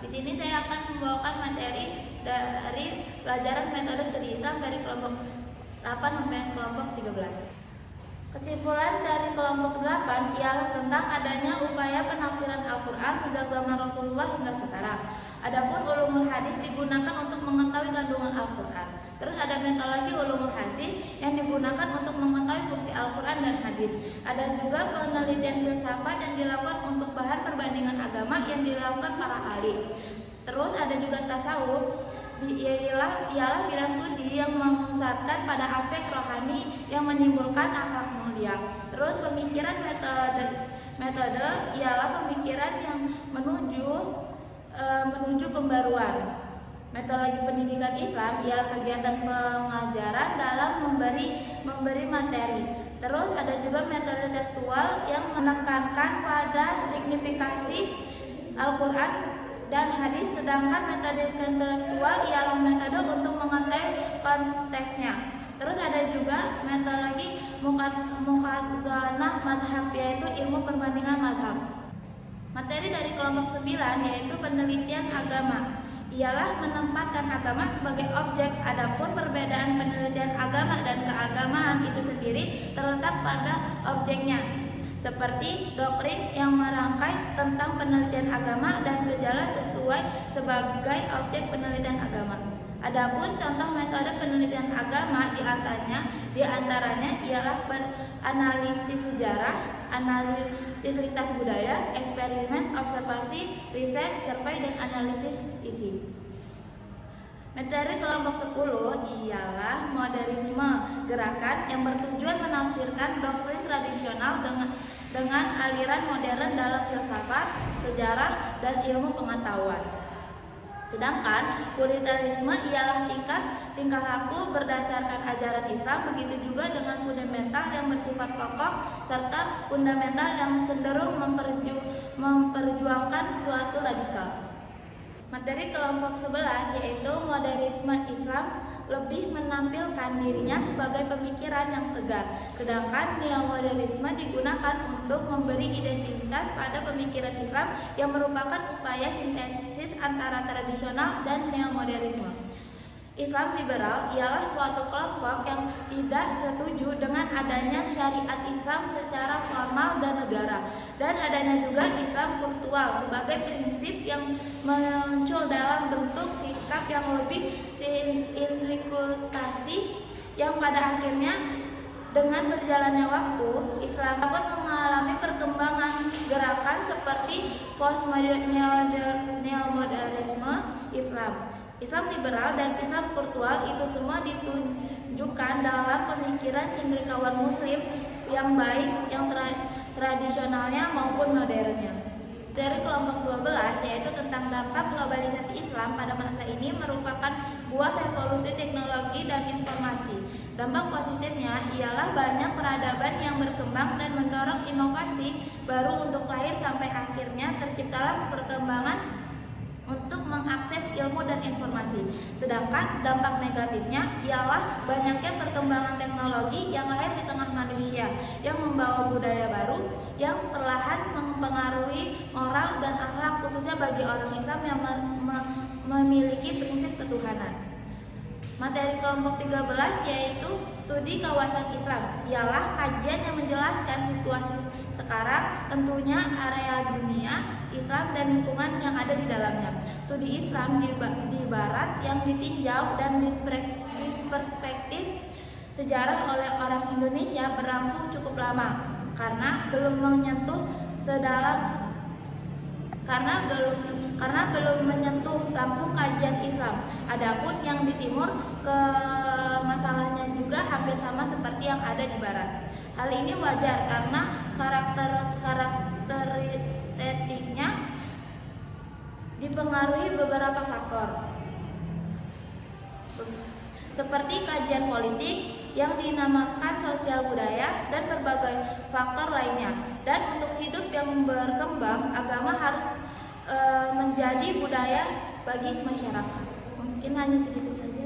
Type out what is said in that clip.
Di sini saya akan membawakan materi dari pelajaran metode studi Islam dari kelompok 8 sampai kelompok 13. Kesimpulan dari kelompok 8 ialah tentang adanya upaya penafsiran Al-Quran sejak zaman Rasulullah hingga sekarang. Adapun ulumul hadis digunakan untuk mengetahui kandungan Al-Quran. Terus ada metodologi ulumul hadis yang digunakan untuk mengetahui fungsi Al-Quran dan hadis. Ada juga penelitian filsafat yang dilakukan untuk bahan perbandingan agama yang dilakukan para ahli. Terus ada juga tasawuf, ialah bidang studi yang memusatkan pada aspek rohani yang menimbulkan akhlak mulia. Terus pemikiran metode ialah pemikiran yang menuju pembaruan. Metodologi pendidikan Islam ialah kegiatan pengajaran dalam memberi materi. Terus ada juga metode tekstual yang menekankan pada signifikasi Al-Quran dan hadis, sedangkan metode intelektual ialah metode untuk mengetahui konteksnya. Terus ada juga metodologi mukazanah madhab, yaitu ilmu perbandingan madhab. Materi dari kelompok 9 yaitu penelitian agama, ialah menempatkan agama sebagai objek. Adapun perbedaan penelitian agama dan keagamaan itu sendiri terletak pada objeknya, seperti doktrin yang merangkai tentang penelitian agama dan gejala sesuai sebagai objek penelitian agama. Adapun contoh metode penelitian agama diantaranya ialah analisis sejarah, analisis lintas budaya, eksperimen, observasi, riset, survei, dan analisis isi. Materi kelompok 10 ialah modernisme, gerakan yang bertujuan menafsirkan doktrin tradisional dengan aliran modern dalam filsafat, sejarah, dan ilmu pengetahuan. Sedangkan puritanisme ialah tingkah laku berdasarkan ajaran Islam, begitu juga dengan fundamental yang bersifat pokok serta fundamental yang cenderung memperjuangkan suatu radikal. Materi kelompok 11 yaitu modernisme Islam lebih menampilkan dirinya sebagai pemikiran yang tegar, sedangkan neomodernisme digunakan untuk memberi identitas pada pemikiran Islam yang merupakan upaya sintesis antara tradisional dan neomodernisme. Islam liberal ialah suatu kelompok yang tidak setuju dengan adanya syariat Islam secara formal dan negara, dan adanya juga Islam kultural sebagai prinsip yang muncul dalam bentuk sikap yang lebih sindikultasi, yang pada akhirnya dengan berjalannya waktu Islam pun mengalami perkembangan gerakan seperti postmodernisme Islam liberal dan Islam kultural. Itu semua ditunjukkan dalam pemikiran cendekiawan muslim yang baik, yang tradisionalnya maupun modernnya. Dari kelompok 12 yaitu tentang dampak globalisasi Islam pada masa ini merupakan buah revolusi teknologi dan informasi. Dampak positifnya ialah banyak peradaban yang berkembang dan mendorong inovasi baru untuk lahir, sampai akhirnya terciptalah perkembangan untuk mengakses ilmu dan informasi. Sedangkan dampak negatifnya ialah banyaknya perkembangan teknologi yang lahir di tengah manusia, yang membawa budaya baru yang perlahan mempengaruhi moral dan akhlak, khususnya bagi orang Islam yang memiliki prinsip ketuhanan. Materi kelompok 13 yaitu studi kawasan Islam, ialah kajian yang menjelaskan situasi sekarang, tentunya area dunia Islam dan lingkungan yang ada di dalamnya. Studi Islam di Barat yang ditinjau dan perspektif sejarah oleh orang Indonesia berlangsung cukup lama, karena belum menyentuh langsung kajian Islam. Adapun yang di timur, masalahnya juga hampir sama seperti yang ada di Barat. Hal ini wajar karena karakteristiknya dipengaruhi beberapa faktor, seperti kajian politik yang dinamakan sosial budaya dan berbagai faktor lainnya. Dan untuk hidup yang berkembang, agama harus menjadi budaya bagi masyarakat. Mungkin hanya segitu saja.